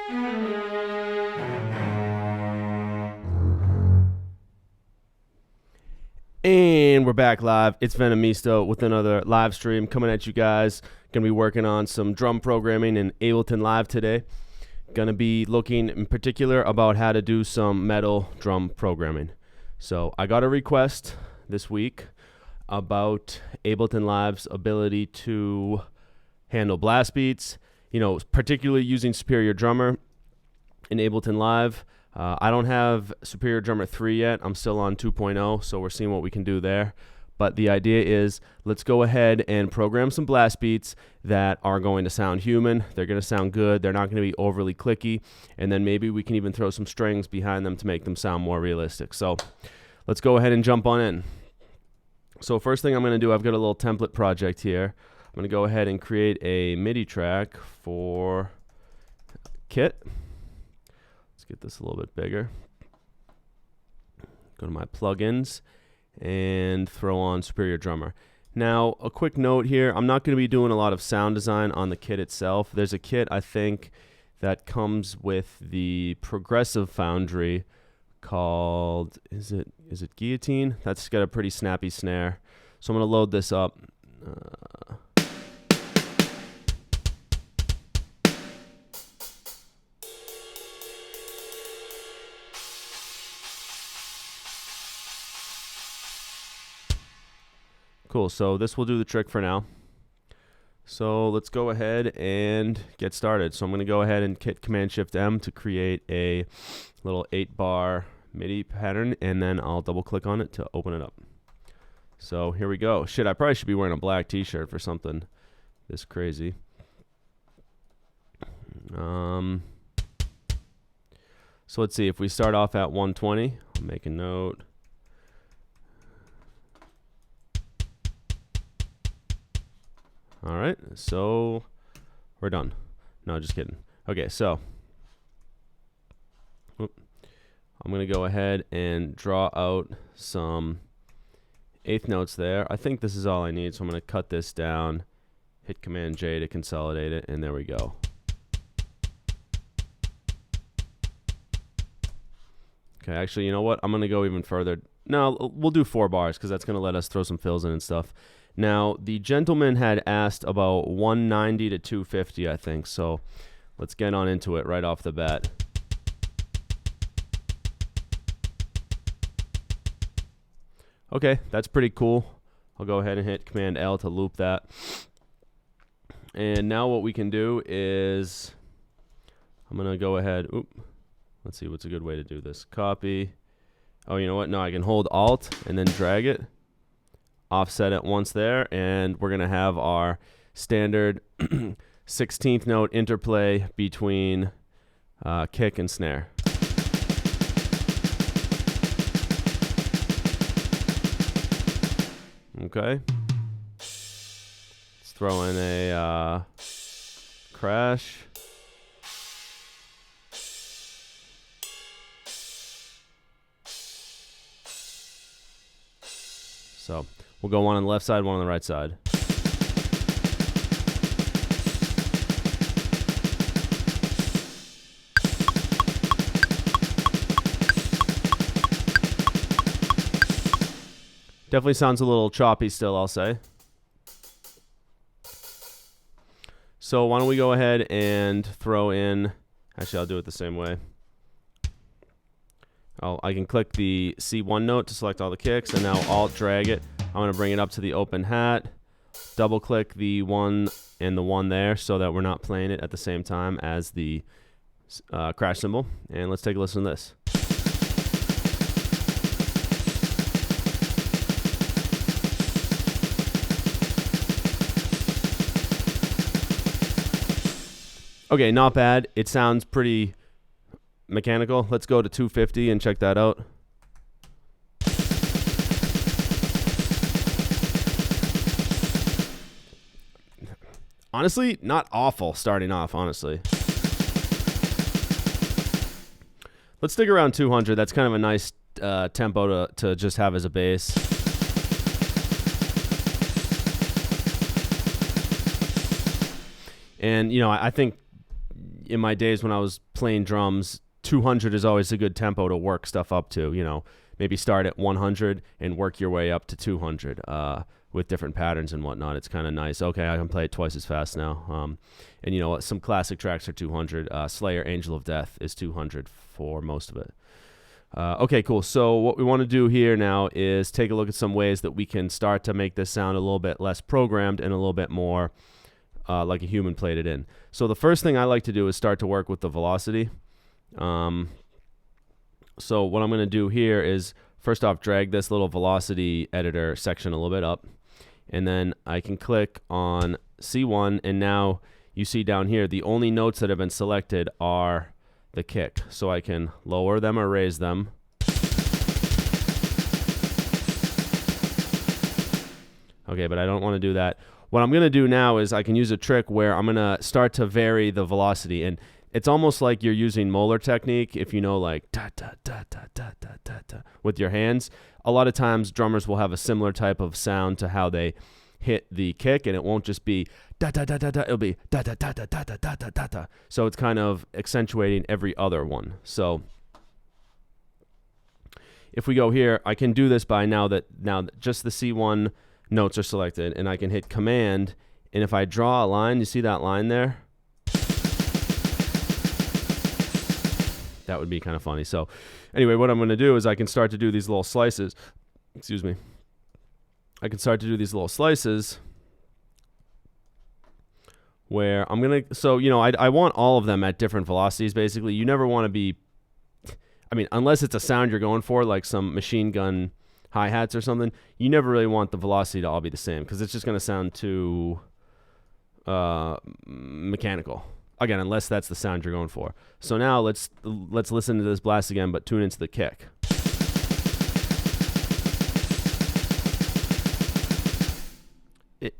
And we're back live. It's Venemisto with another live stream coming at you guys. Gonna be working on some drum programming in Ableton Live today. Gonna be looking in particular about how to do some metal drum programming. So I got a request this week about Ableton Live's ability to handle blast beats, particularly using Superior Drummer in Ableton Live. I don't have Superior Drummer 3 yet. I'm still on 2.0, so we're seeing what we can do there. But the idea is, let's go ahead and program some blast beats that are going to sound human. They're going to sound good. They're not going to be overly clicky. And then maybe we can even throw some strings behind them to make them sound more realistic. So let's go ahead and jump on in. So first thing I'm going to do, I've got a little template project here. I'm going to go ahead and create a MIDI track for Kit. Let's get this a little bit bigger. Go to my plugins and throw on Superior Drummer. Now, a quick note here, I'm not going to be doing a lot of sound design on the kit itself. There's a kit, I think, that comes with the Progressive Foundry called, is it Guillotine? That's got a pretty snappy snare. So I'm going to load this up. Cool, so this will do the trick for now. So let's go ahead and get started. So I'm going to go ahead and hit Command-Shift-M to create a little 8-bar MIDI pattern, and then I'll double-click on it to open it up. So here we go. Shit, I probably should be wearing a black t-shirt for something this crazy. So let's see, if we start off at 120, I'll make a note. All right, so we're done. No, just kidding. Okay, so I'm going to go ahead and draw out some eighth notes there. I think this is all I need, so I'm going to cut this down, hit Command-J to consolidate it, and there we go. Okay, actually, you know what? I'm going to go even further. No, we'll do 4 bars because that's going to let us throw some fills in and stuff. Now, the gentleman had asked about 190 to 250, I think, so let's get on into it right off the bat. Okay, that's pretty cool. I'll go ahead and hit Command-L to loop that. And now what we can do is, I'm going to go ahead, let's see what's a good way to do this. Copy. Oh, you know what? No, I can hold Alt and then drag it. Offset it once there, and we're going to have our standard 16th note interplay between kick and snare. Okay. Let's throw in a crash. So we'll go one on the left side, one on the right side. Definitely sounds a little choppy still, I'll say. So why don't we go ahead and throw in, actually I'll do it the same way. I can click the C1 note to select all the kicks, and now Alt drag it. I'm going to bring it up to the open hat, double click the one and the one there so that we're not playing it at the same time as the crash cymbal. And let's take a listen to this. Okay, not bad. It sounds pretty mechanical. Let's go to 250 and check that out. Honestly, not awful starting off, honestly. Let's stick around 200. That's kind of a nice tempo to just have as a bass. And, you know, I think in my days when I was playing drums, 200 is always a good tempo to work stuff up to. You know, maybe start at 100 and work your way up to 200 with different patterns and whatnot. It's kind of nice. Okay, I can play it twice as fast now. And you know what? Some classic tracks are 200. Slayer, Angel of Death is 200 for most of it. Okay, cool. So what we want to do here now is take a look at some ways that we can start to make this sound a little bit less programmed and a little bit more like a human played it in. So the first thing I like to do is start to work with the velocity. So what I'm going to do here is first off drag this little velocity editor section a little bit up, and then I can click on C1, and now you see down here the only notes that have been selected are the kick. So I can lower them or raise them. Okay, but I don't want to do that. What I'm going to do now is I can use a trick where I'm going to start to vary the velocity, and it's almost like you're using molar technique. If you know, like da da da da da da da da with your hands, a lot of times drummers will have a similar type of sound to how they hit the kick, and it won't just be da da da da da, it'll be da da da da da da da da da. So it's kind of accentuating every other one. So if we go here, I can do this by now that just the C1 notes are selected, and I can hit Command, and if I draw a line, you see that line there? That would be kind of funny. So anyway, what I'm going to do is I can start to do these little slices. Excuse me. I can start to do these little slices where I'm going to, so, you know, I want all of them at different velocities, basically. You never want to be, I mean, unless it's a sound you're going for, like some machine gun hi-hats or something, you never really want the velocity to all be the same because it's just going to sound too mechanical. Again, unless that's the sound you're going for. So now let's listen to this blast again, but tune into the kick.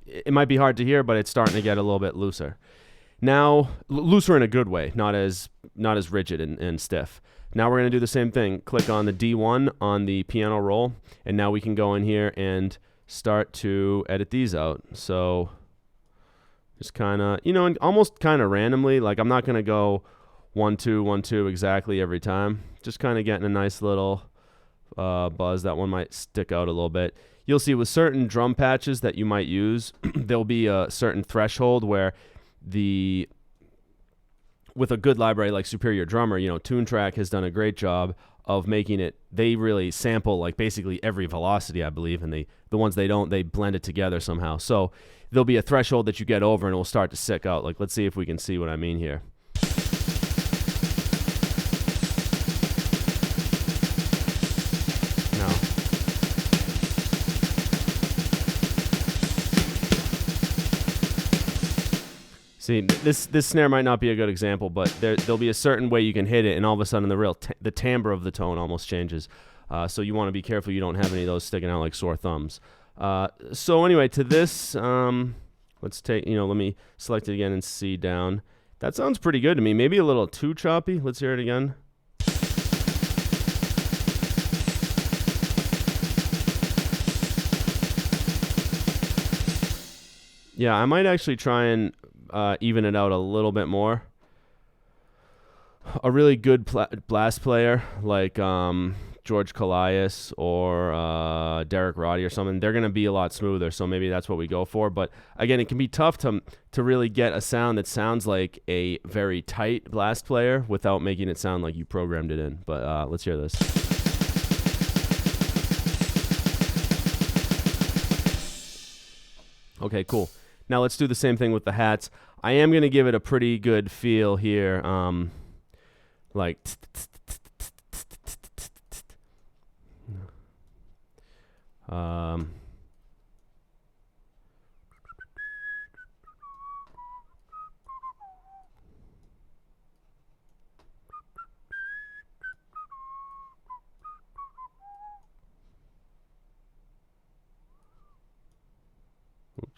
It might be hard to hear, but it's starting to get a little bit looser. Now, looser in a good way, not as rigid and stiff. Now we're going to do the same thing. Click on the D1 on the piano roll, and now we can go in here and start to edit these out. So just kind of, you know, almost kind of randomly. Like I'm not going to go 1 2 1 2 exactly every time. Just kind of getting a nice little buzz. That one might stick out a little bit. You'll see with certain drum patches that you might use, there'll be a certain threshold where with a good library like Superior Drummer, you know, TuneTrack has done a great job of making it, they really sample like basically every velocity, I believe, and the ones they don't, they blend it together somehow. So there'll be a threshold that you get over and it will start to stick out. Like, let's see if we can see what I mean here. See, this snare might not be a good example, but there'll be a certain way you can hit it, and all of a sudden the timbre of the tone almost changes. So you want to be careful you don't have any of those sticking out like sore thumbs. So anyway, to this, let's take, you know, let me select it again and C down. That sounds pretty good to me. Maybe a little too choppy. Let's hear it again. Yeah, I might actually try and even it out a little bit more. A really good blast player like George Calais or Derek Roddy or something, they're going to be a lot smoother, so maybe that's what we go for. But again, it can be tough to really get a sound that sounds like a very tight blast player without making it sound like you programmed it in. But let's hear this. Okay, cool. Now let's do the same thing with the hats. I am going to give it a pretty good feel here. Like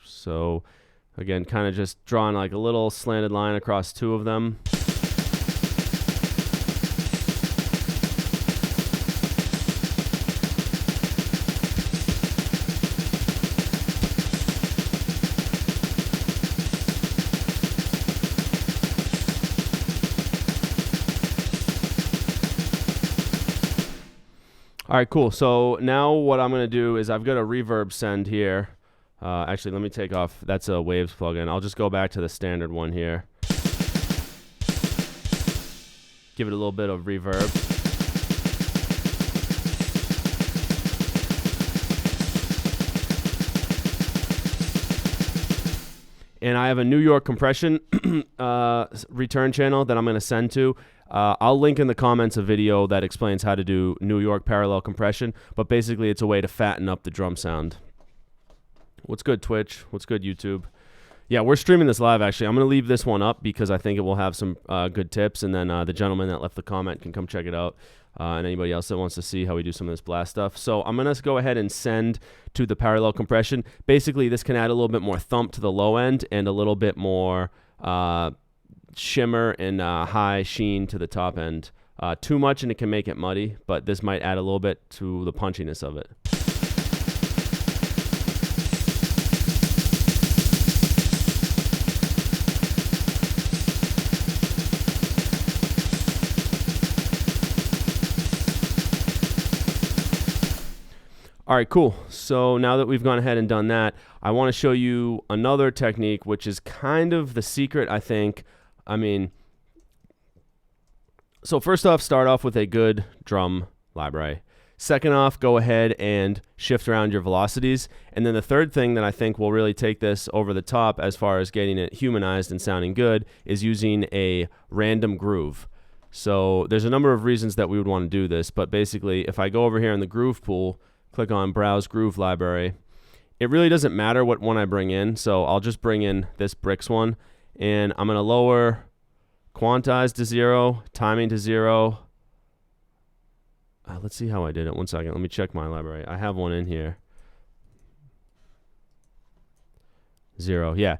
so again, kind of just drawing like a little slanted line across two of them. All right, cool. So now what I'm going to do is I've got a reverb send here. Actually, let me take off. That's a Waves plugin. I'll just go back to the standard one here. Give it a little bit of reverb. And I have a New York compression return channel that I'm going to send to. I'll link in the comments a video that explains how to do New York parallel compression, but basically it's a way to fatten up the drum sound. What's good, Twitch? What's good, YouTube? Yeah, we're streaming this live, actually. I'm going to leave this one up because I think it will have some good tips, and then the gentleman that left the comment can come check it out, and anybody else that wants to see how we do some of this blast stuff. So I'm going to go ahead and send to the parallel compression. Basically, this can add a little bit more thump to the low end and a little bit more shimmer and high sheen to the top end. Too much and it can make it muddy, but this might add a little bit to the punchiness of it. All right, cool. So now that we've gone ahead and done that, I want to show you another technique, which is kind of the secret, I think. I mean, so first off, start off with a good drum library. Second off, go ahead and shift around your velocities. And then the third thing that I think will really take this over the top as far as getting it humanized and sounding good is using a random groove. So there's a number of reasons that we would want to do this, but basically if I go over here in the groove pool, click on Browse Groove Library, it really doesn't matter what one I bring in. So I'll just bring in this Bricks one, and I'm going to lower quantize to 0, timing to 0. Let's see how I did it. 1 second. Let me check my library. I have one in here. 0. Yeah.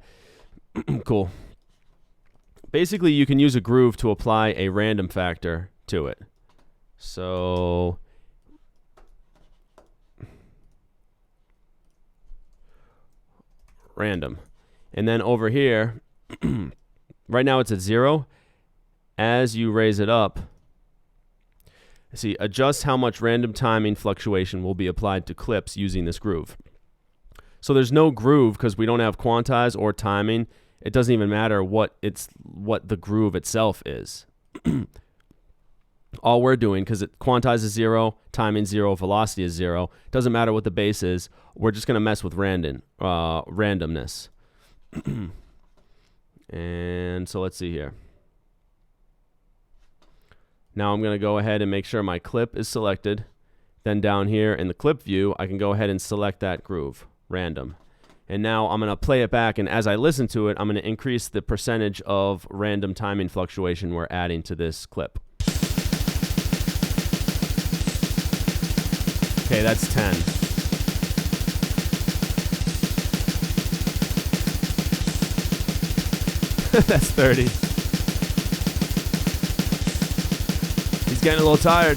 Cool. Basically, you can use a groove to apply a random factor to it. So random. And then over here, right now it's at 0. As you raise it up, see, adjust how much random timing fluctuation will be applied to clips using this groove. So there's no groove because we don't have quantize or timing. It doesn't even matter what the groove itself is. All we're doing, because quantize is 0, timing 0, velocity is 0, doesn't matter what the bass is, we're just going to mess with randomness. And so let's see here. Now I'm going to go ahead and make sure my clip is selected. Then down here in the clip view, I can go ahead and select that groove, random. And now I'm going to play it back, and as I listen to it, I'm going to increase the percentage of random timing fluctuation we're adding to this clip. Okay, that's 10. That's 30. He's getting a little tired.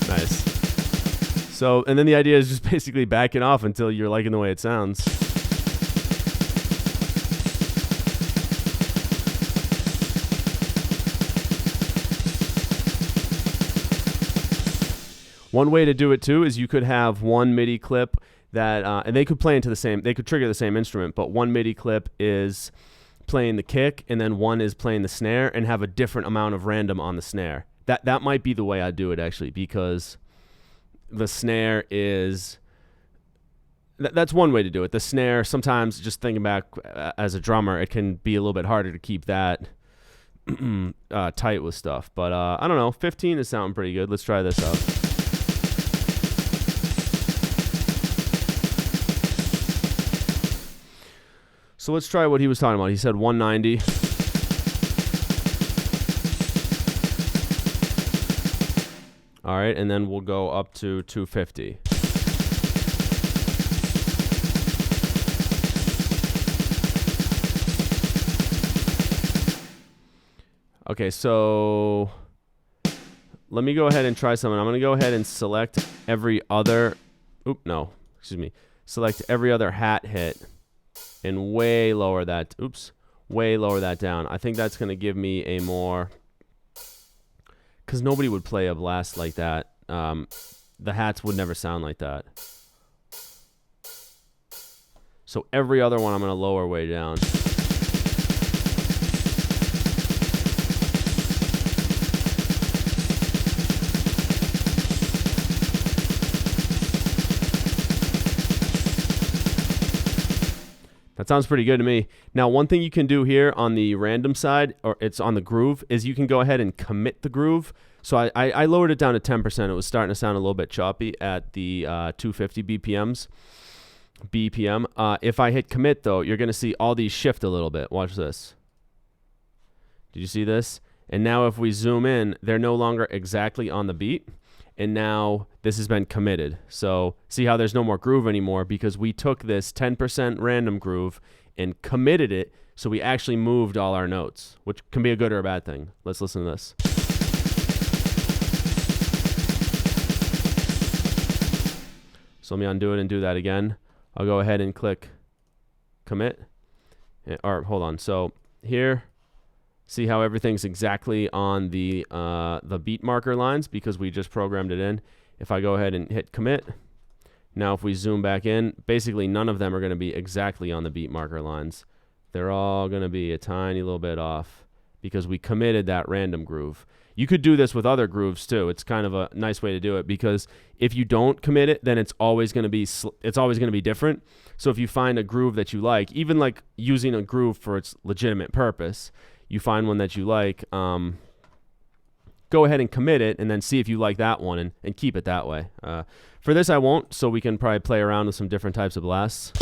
Nice. So, and then the idea is just basically backing off until you're liking the way it sounds. One way to do it too is you could have one MIDI clip that, and they could play into the same, they could trigger the same instrument, but one MIDI clip is playing the kick and then one is playing the snare and have a different amount of random on the snare. That might be the way I do it actually, because the snare is, that's one way to do it. The snare, sometimes just thinking back as a drummer, it can be a little bit harder to keep that tight with stuff. But I don't know, 15 is sounding pretty good. Let's try this out. So let's try what he was talking about. He said 190. All right, and then we'll go up to 250. Okay, so let me go ahead and try something. I'm going to go ahead and select every other, excuse me. select every other hat hit, and way lower that, way lower that down. I think that's going to give me a more, because nobody would play a blast like that. The hats would never sound like that. So every other one I'm going to lower way down. That sounds pretty good to me. Now, one thing you can do here on the random side, or it's on the groove, is you can go ahead and commit the groove. So I lowered it down to 10%. It was starting to sound a little bit choppy at the 250 BPM. If I hit commit, though, you're going to see all these shift a little bit. Watch this. Did you see this? And now if we zoom in, they're no longer exactly on the beat. And now this has been committed. So see how there's no more groove anymore because we took this 10% random groove and committed it. So we actually moved all our notes, which can be a good or a bad thing. Let's listen to this. So let me undo it and do that again. I'll go ahead and click commit. Or hold on. So here, see how everything's exactly on the beat marker lines because we just programmed it in. If I go ahead and hit commit, now if we zoom back in, basically none of them are going to be exactly on the beat marker lines. They're all going to be a tiny little bit off because we committed that random groove. You could do this with other grooves too. It's kind of a nice way to do it because if you don't commit it, then it's always going to be different. So if you find a groove that you like, even like using a groove for its legitimate purpose, you find one that you like, go ahead and commit it and then see if you like that one and keep it that way. For this I won't, so we can probably play around with some different types of blasts.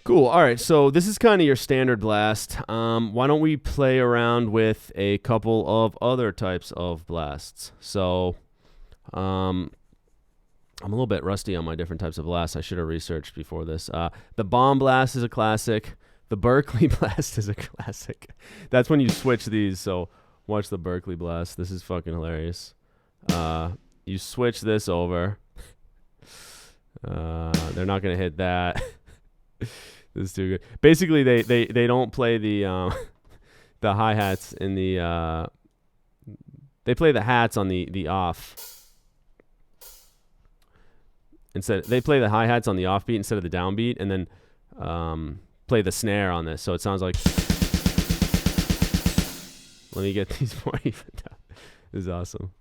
Cool. All right, so this is kind of your standard blast. Why don't we play around with a couple of other types of blasts? So I'm a little bit rusty on my different types of blasts. I should have researched before this. The bomb blast is a classic. The Berkeley blast is a classic. That's when you switch these. So watch the Berkeley blast. This is fucking hilarious. You switch this over. They're not going to hit that. This is too good. Basically, they don't play the the hi-hats in the... they play the hats on the off. Instead, they play the hi-hats on the offbeat instead of the downbeat, and then play the snare on this. So it sounds like... Let me get these more even down. This is awesome.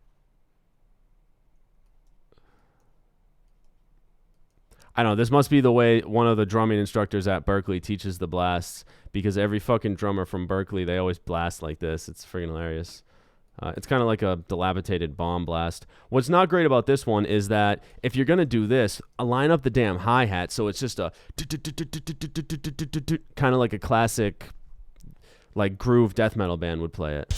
I don't know. This must be the way one of the drumming instructors at Berkeley teaches the blasts, because every fucking drummer from Berkeley, they always blast like this. It's freaking hilarious. It's kind of like a dilapidated bomb blast. What's not great about this one is that if you're going to do this, line up the damn hi-hat so it's just a kind of like a classic like groove death metal band would play it.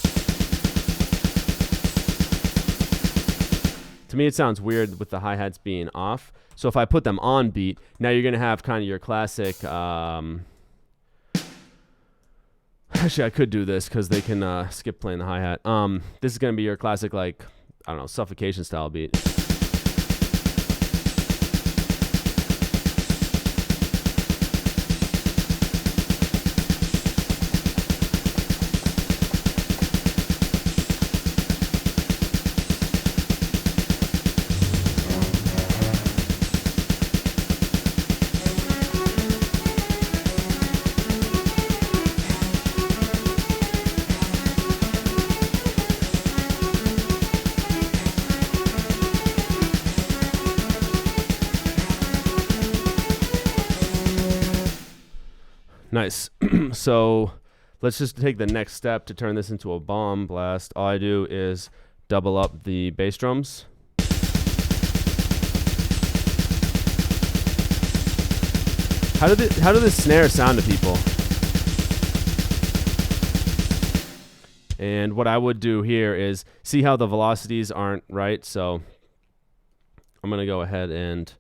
To me, it sounds weird with the hi-hats being off. So if I put them on beat, now you're going to have kind of your classic... Actually, I could do this because they can skip playing the hi-hat. This is going to be your classic, like, I don't know, suffocation style beat. Nice. So let's just take the next step to turn this into a bomb blast. All I do is double up the bass drums. How do the snares sound to people? And what I would do here is see how the velocities aren't right. So I'm going to go ahead and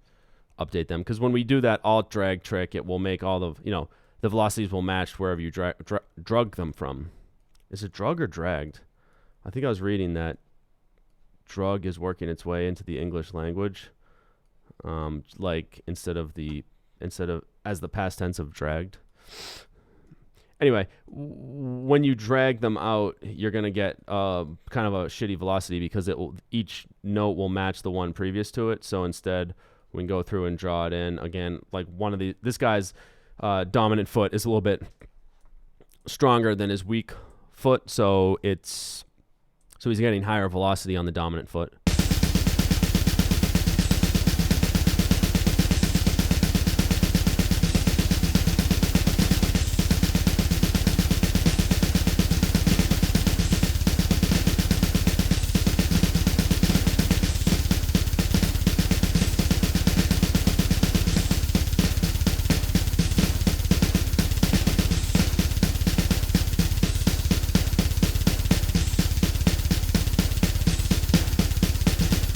update them, because when we do that alt drag trick, it will make all the, the velocities will match wherever you drug them from. Is it drug or dragged? I think I was reading that drug is working its way into the English language, like instead of as the past tense of dragged. Anyway, when you drag them out, you're gonna get kind of a shitty velocity because each note will match the one previous to it. So instead, we can go through and draw it in again. Like this guy's dominant foot is a little bit stronger than his weak foot, so he's getting higher velocity on the dominant foot.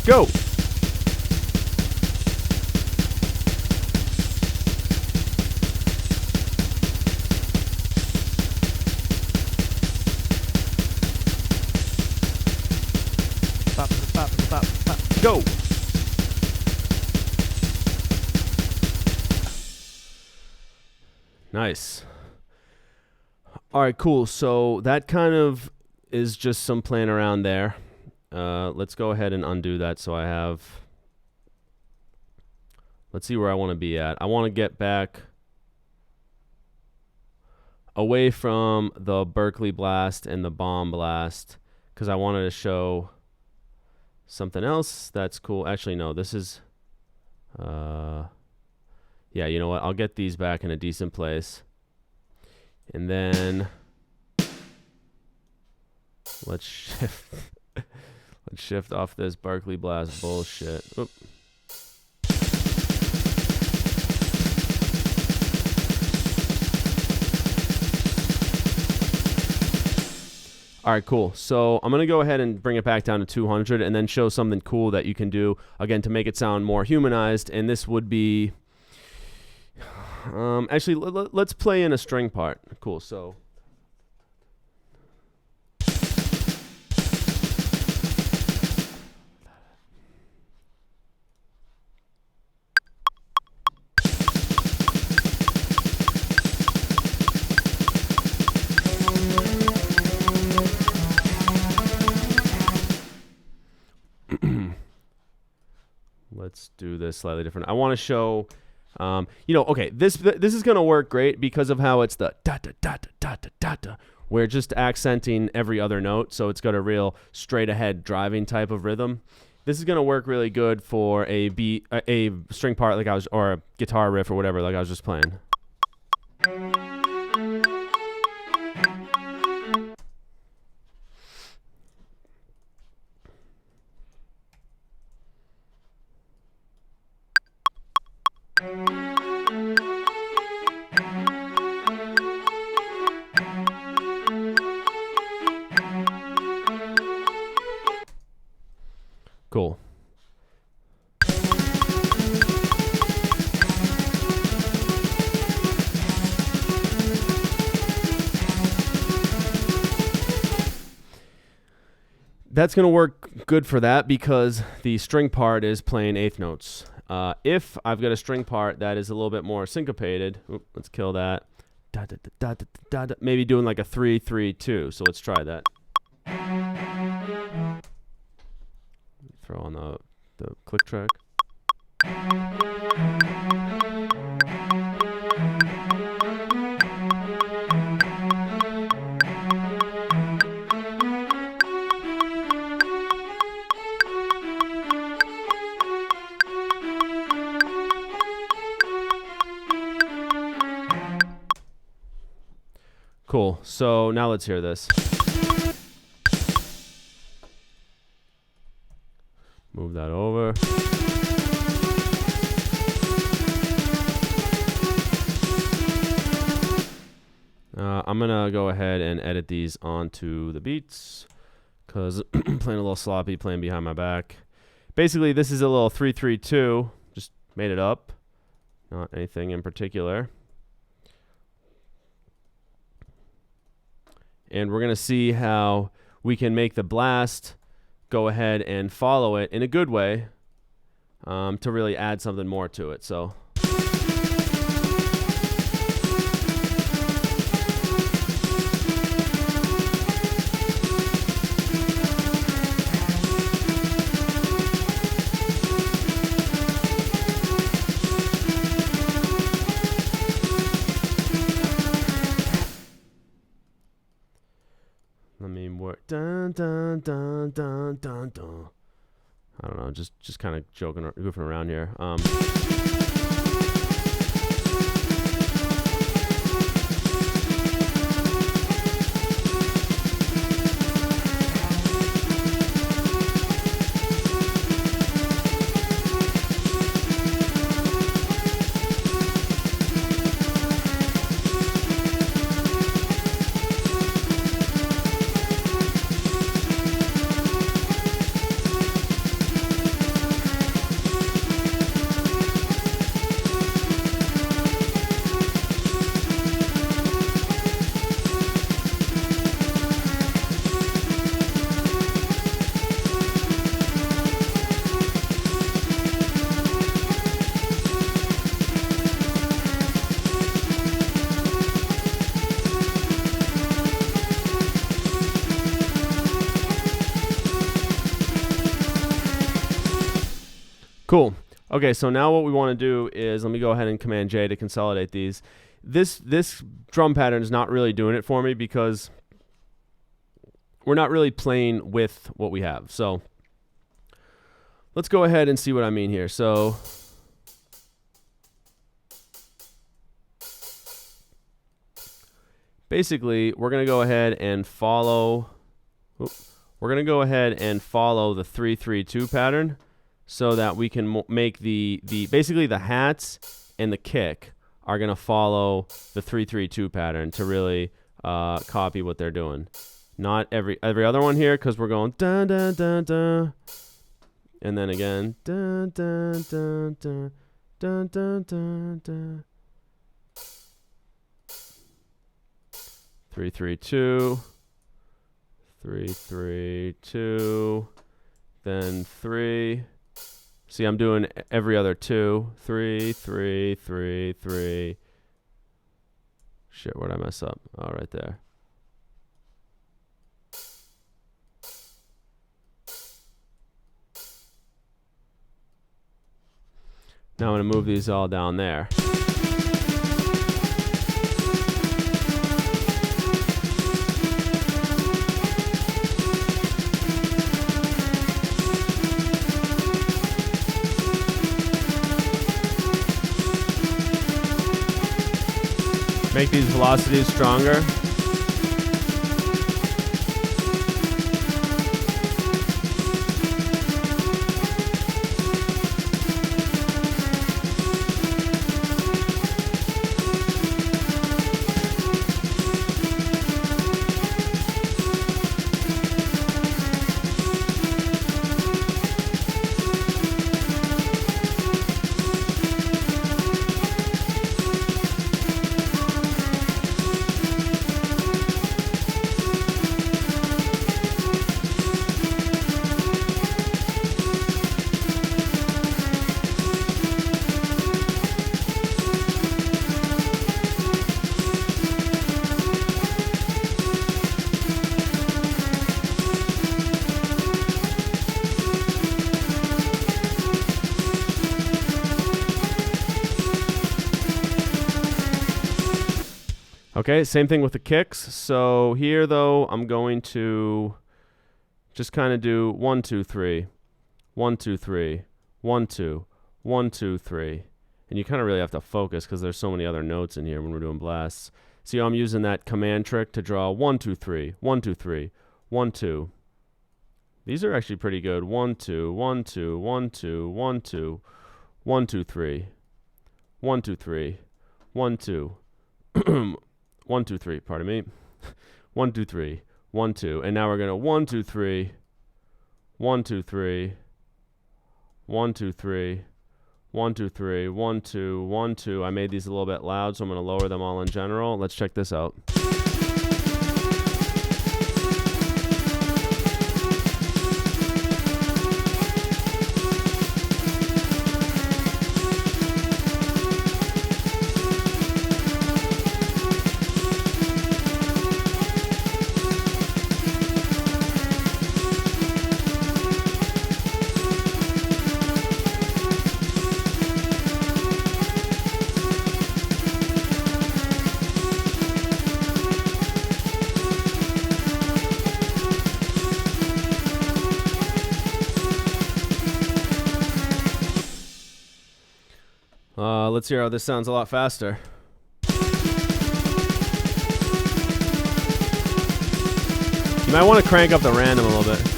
Go! Bop, bop, bop, bop. Go! Nice. All right, cool. So that kind of is just some playing around there. Let's go ahead and undo that so I have... Let's see where I want to be at. I want to get back away from the Berkeley blast and the bomb blast because I wanted to show something else that's cool. Actually, no, this is... yeah, you know what? I'll get these back in a decent place. And then... Let's shift... Let's shift off this Berkeley blast bullshit. Oop. All right, cool. So I'm going to go ahead and bring it back down to 200 and then show something cool that you can do, again, to make it sound more humanized. And this would be... actually, let's play in a string part. Cool, so... Let's do this slightly different. I want to show, okay, this is going to work great because of how it's the da-da-da-da-da-da-da. We're just accenting every other note, so it's got a real straight-ahead driving type of rhythm. This is going to work really good for a string part or a guitar riff or whatever like I was just playing. Cool. That's going to work good for that because the string part is playing eighth notes. If I've got a string part that is a little bit more syncopated, let's kill that. Da, da, da, da, da, da, maybe doing like a 3-3-2. So let's try that. Throw on the click track. Cool. So now let's hear this. Move that over. I'm going to go ahead and edit these onto the beats because I'm playing a little sloppy, playing behind my back. Basically, this is a little 3-3-2. Just made it up. Not anything in particular. And we're going to see how we can make the blast go ahead and follow it in a good way to really add something more to it. So let me work. Dun, dun, dun, dun, dun, dun. I don't know, just kind of goofing around here. Cool. Okay, so now what we want to do is, let me go ahead and Command J to consolidate these. This drum pattern is not really doing it for me because we're not really playing with what we have. So let's go ahead and see what I mean here. So basically, we're going to go ahead and follow the 3-3-2 pattern, so that we can make the basically the hats and the kick are going to follow the 3-3-2 pattern to really copy what they're doing. Not every other one here, because we're going dun dun dun dun, and then again dun dun dun dun dun dun dun dun. 3-3-2, 3-3-2, then 3. See, I'm doing every other 2. 3, 3, 3, 3. Shit, where'd I mess up? Oh, right there. Now I'm going to move these all down there. Make these velocities stronger. Okay, same thing with the kicks. So here, though, I'm going to just kind of do 1, 2, 3, 1, 2, 3, 1, 2, 1, 2, 3. And you kind of really have to focus because there's so many other notes in here when we're doing blasts. See how I'm using that command trick to draw 1, 2, 3, 1, 2, 3, 1, 2. These are actually pretty good. 1, 2, 1, 2, 1, 2, 1, 2, 1, 2, 3, 1, 2, 3, 1, 2. 1, 2, 3, pardon me. 1, 2, 3, 1, 2. And now we're going to 1, 2, 3, 1, 2, 3, 1, 2, 3, 1, 2, 3, 1, 2, 1, 2. I made these a little bit loud, so I'm going to lower them all in general. Let's check this out. Let's hear how this sounds a lot faster. You might want to crank up the random a little bit.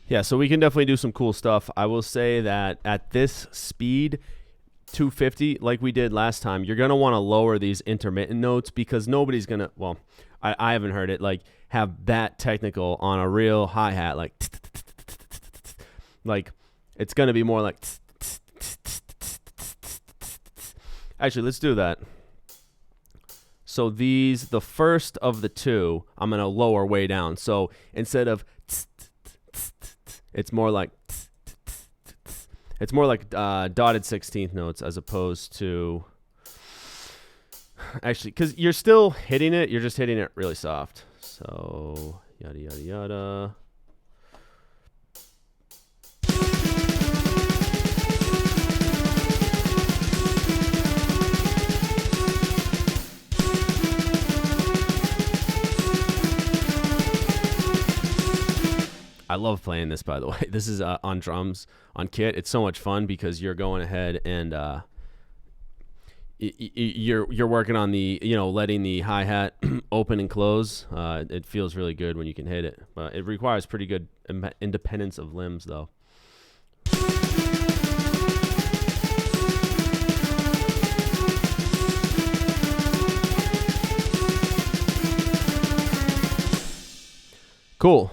Yeah, so we can definitely do some cool stuff. I will say that at this speed, 250, like we did last time, you're going to want to lower these intermittent notes because nobody's going to, well, I haven't heard it, like, have that technical on a real hi-hat, like, it's going to be more like, actually, let's do that. So these, the first of the two, I'm going to lower way down. So instead of, it's more like dotted 16th notes as opposed to actually, because you're still hitting it, you're just hitting it really soft. So yada yada yada. I love playing this, by the way. This is on drums, on kit. It's so much fun because you're going ahead and you're working on the, letting the hi-hat open and close. It feels really good when you can hit it. But it requires pretty good independence of limbs, though. Cool.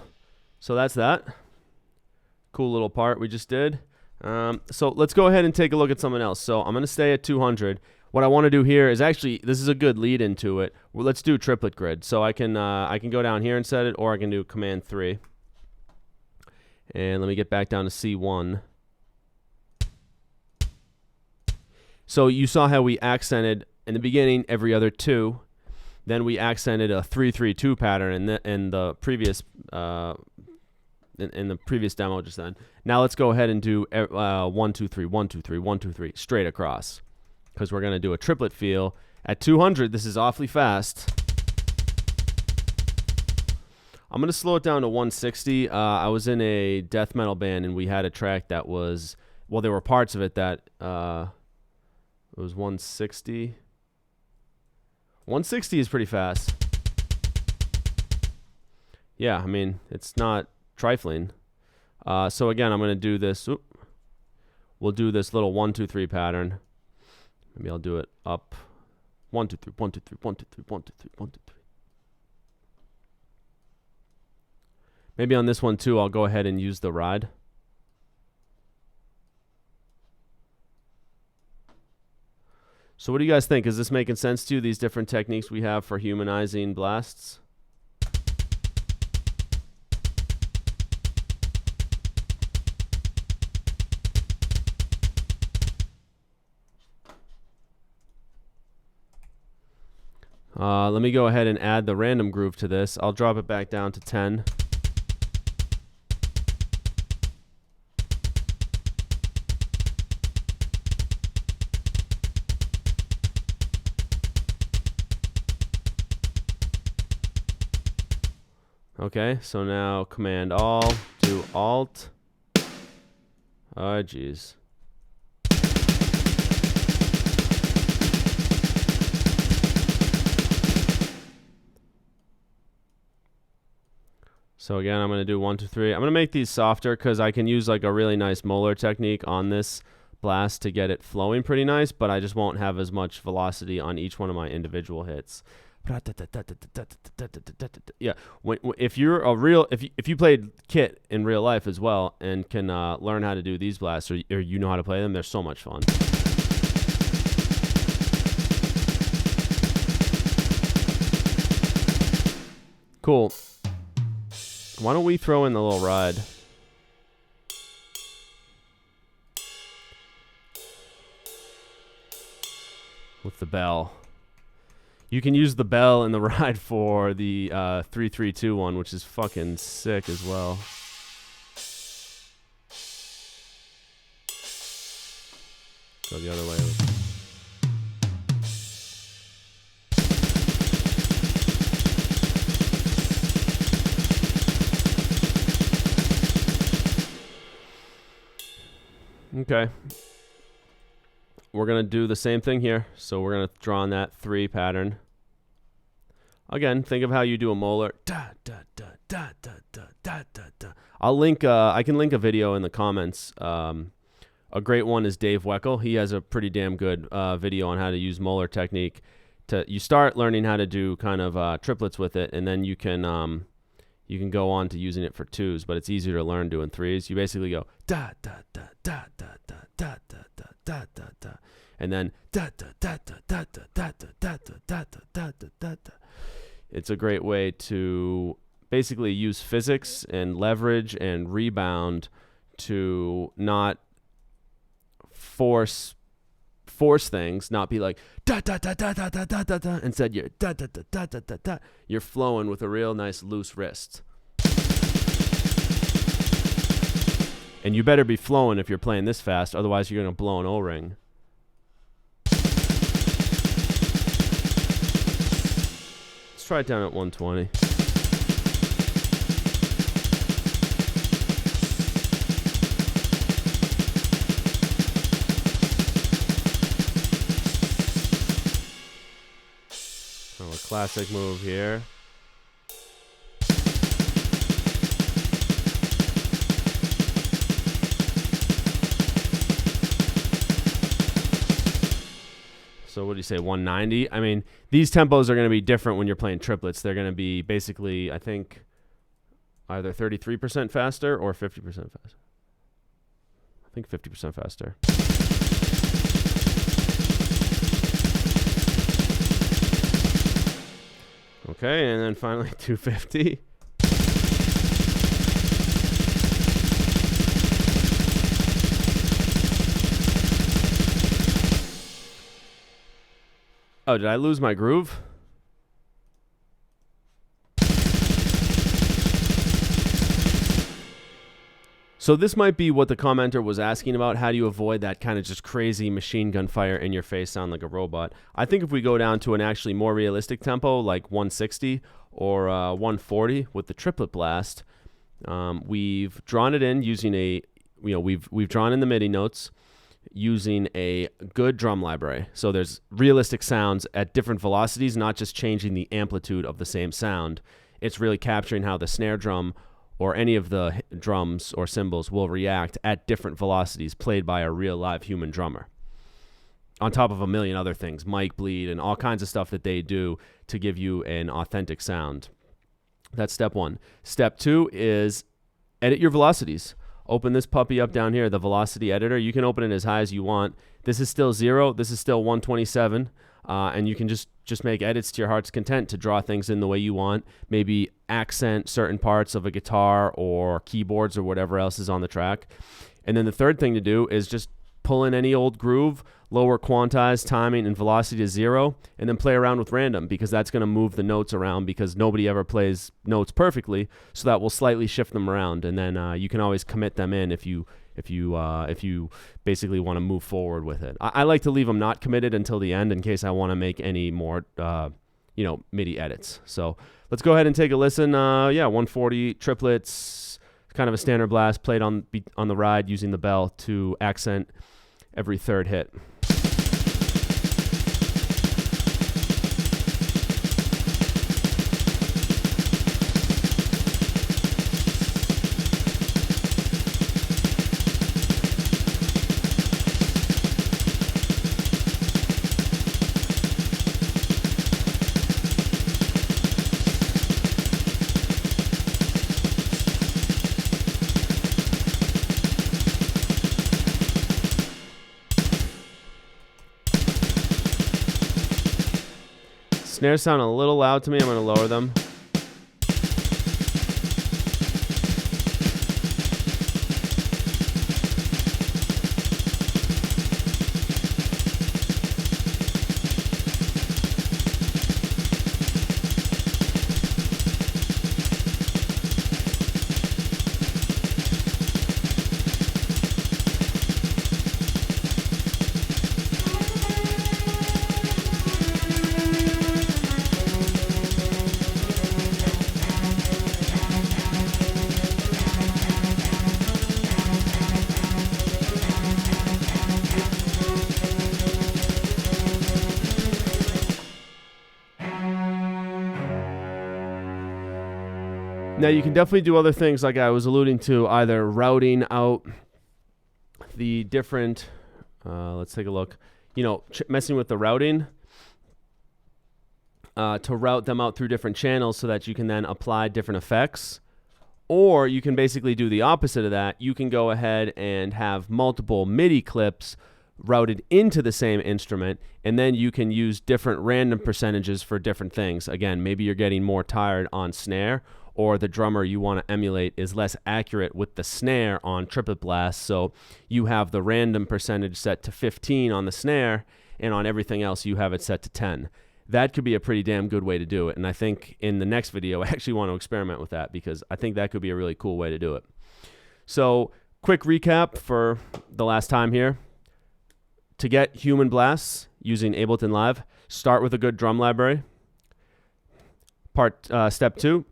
So that's that. Cool little part we just did. So let's go ahead and take a look at something else. So I'm going to stay at 200. What I want to do here is actually, this is a good lead into it. Well, let's do triplet grid. So I can go down here and set it, or I can do Command 3. And let me get back down to C1. So you saw how we accented in the beginning every other 2. Then we accented a 3-3-2 pattern in the previous in the previous demo just then. Now let's go ahead and do 1 2 3 1 2 3 1 2 3 straight across, because we're going to do a triplet feel at 200. This is awfully fast. I'm going to slow it down to 160. I was in a death metal band and we had a track that was, well, there were parts of it that it was 160. 160 is pretty fast. Yeah, I mean, it's not trifling. So again, I'm going to do this. We'll do this little 1 2 3 pattern. Maybe I'll do it up. 1 2 3 1 2 3 1 2 3 1 2 3 1 2 3. Maybe on this one too, I'll go ahead and use the ride. So what do you guys think? Is this making sense to you, these different techniques we have for humanizing blasts? Let me go ahead and add the random groove to this. I'll drop it back down to 10. Okay, so now Command All, do Alt. Oh, geez. So again, I'm going to do 1 2 3. I'm going to make these softer because I can use like a really nice molar technique on this blast to get it flowing pretty nice, but I just won't have as much velocity on each one of my individual hits. Yeah, if you're a real, if you played kit in real life as well and can learn how to do these blasts, or you know how to play them, they're so much fun. Cool. Why don't we throw in the little ride? With the bell. You can use the bell and the ride for the 3-3-2 one, which is fucking sick as well. Go the other way. Okay. We're going to do the same thing here. So we're going to draw on that 3 pattern. Again, think of how you do a molar. Da, da, da, da, da, da, da, da, da. I'll link, I can link a video in the comments. A great one is Dave Weckel. He has a pretty damn good video on how to use molar technique. You start learning how to do kind of triplets with it, and then you can go on to using it for 2s, but it's easier to learn doing 3s. You basically go da da da da da da da da da da da da, and then da da da da da da da da da da da da da da. It's a great way to basically use physics and leverage and rebound to not force things, not be like da da da da da da da da da. Instead, you're da da da da da da da. You're flowing with a real nice loose wrist. And you better be flowing if you're playing this fast, otherwise you're gonna blow an O-ring. Let's try it down at 120. A classic move here. So what do you say, 190? I mean, these tempos are going to be different when you're playing triplets. They're going to be basically, I think, either 33% faster or 50% faster. I think 50% faster. Okay, and then finally 250. Oh, did I lose my groove? So this might be what the commenter was asking about. How do you avoid that kind of just crazy machine gun fire in your face, sound like a robot? I think if we go down to an actually more realistic tempo, like 160 or 140 with the triplet blast, we've drawn it in using we've drawn in the MIDI notes using a good drum library. So there's realistic sounds at different velocities, not just changing the amplitude of the same sound. It's really capturing how the snare drum or any of the drums or cymbals will react at different velocities played by a real live human drummer. On top of a million other things, mic bleed and all kinds of stuff that they do to give you an authentic sound. That's step 1. Step 2 is edit your velocities. Open this puppy up down here, the velocity editor. You can open it as high as you want. This is still 0. This is still 127. And you can just make edits to your heart's content to draw things in the way you want. Maybe accent certain parts of a guitar or keyboards or whatever else is on the track. And then the third thing to do is just pull in any old groove, lower quantize, timing, and velocity to 0, and then play around with random, because that's going to move the notes around, because nobody ever plays notes perfectly, so that will slightly shift them around, and then you can always commit them in if you basically want to move forward with it. I like to leave them not committed until the end in case I want to make any more MIDI edits. So let's go ahead and take a listen. 140 triplets, kind of a standard blast played on the ride using the bell to accent every third hit. Snares sound a little loud to me. I'm going to lower them. Now you can definitely do other things like I was alluding to, either routing out the different, let's take a look, messing with the routing to route them out through different channels so that you can then apply different effects. Or you can basically do the opposite of that. You can go ahead and have multiple MIDI clips routed into the same instrument, and then you can use different random percentages for different things. Again, maybe you're getting more tired on snare, or the drummer you want to emulate is less accurate with the snare on Triplet Blast, so you have the random percentage set to 15 on the snare, and on everything else you have it set to 10. That could be a pretty damn good way to do it, and I think in the next video I actually want to experiment with that because I think that could be a really cool way to do it. So, quick recap for the last time here. To get human blasts using Ableton Live, start with a good drum library. Step 2,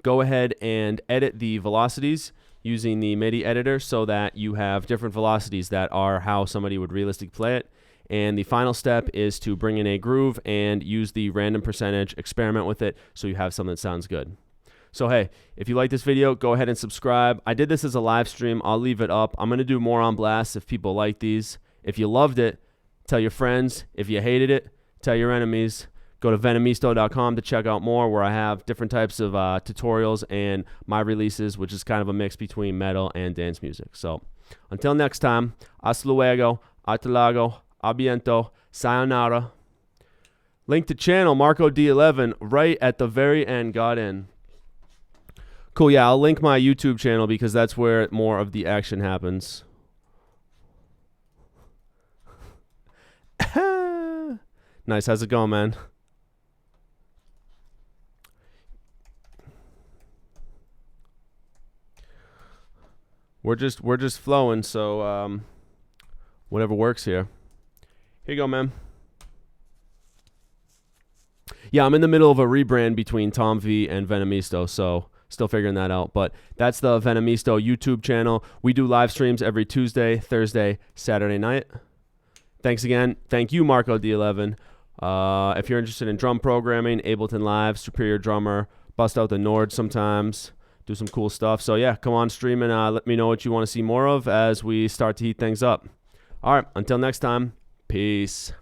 go ahead and edit the velocities using the MIDI editor so that you have different velocities that are how somebody would realistically play it. And the final step is to bring in a groove and use the random percentage, experiment with it so you have something that sounds good. So hey, if you like this video, go ahead and subscribe. I did this as a live stream. I'll leave it up. I'm going to do more on blasts if people like these. If you loved it, tell your friends. If you hated it, tell your enemies. Go to venimisto.com to check out more, where I have different types of tutorials and my releases, which is kind of a mix between metal and dance music. So until next time, hasta luego, hasta luego, abiento, sayonara. Link to channel Marco D11 right at the very end. Got in. Cool, yeah, I'll link my YouTube channel because that's where more of the action happens. Nice. How's it going, man? We're just flowing, so whatever works here. Here you go, man. Yeah, I'm in the middle of a rebrand between Tom V and Venimisto, so still figuring that out. But that's the Venimisto YouTube channel. We do live streams every Tuesday, Thursday, Saturday night. Thanks again. Thank you, Marco D11. If you're interested in drum programming, Ableton Live, Superior Drummer, bust out the Nord sometimes, do some cool stuff. So yeah, come on stream and let me know what you want to see more of as we start to heat things up. All right, until next time, peace.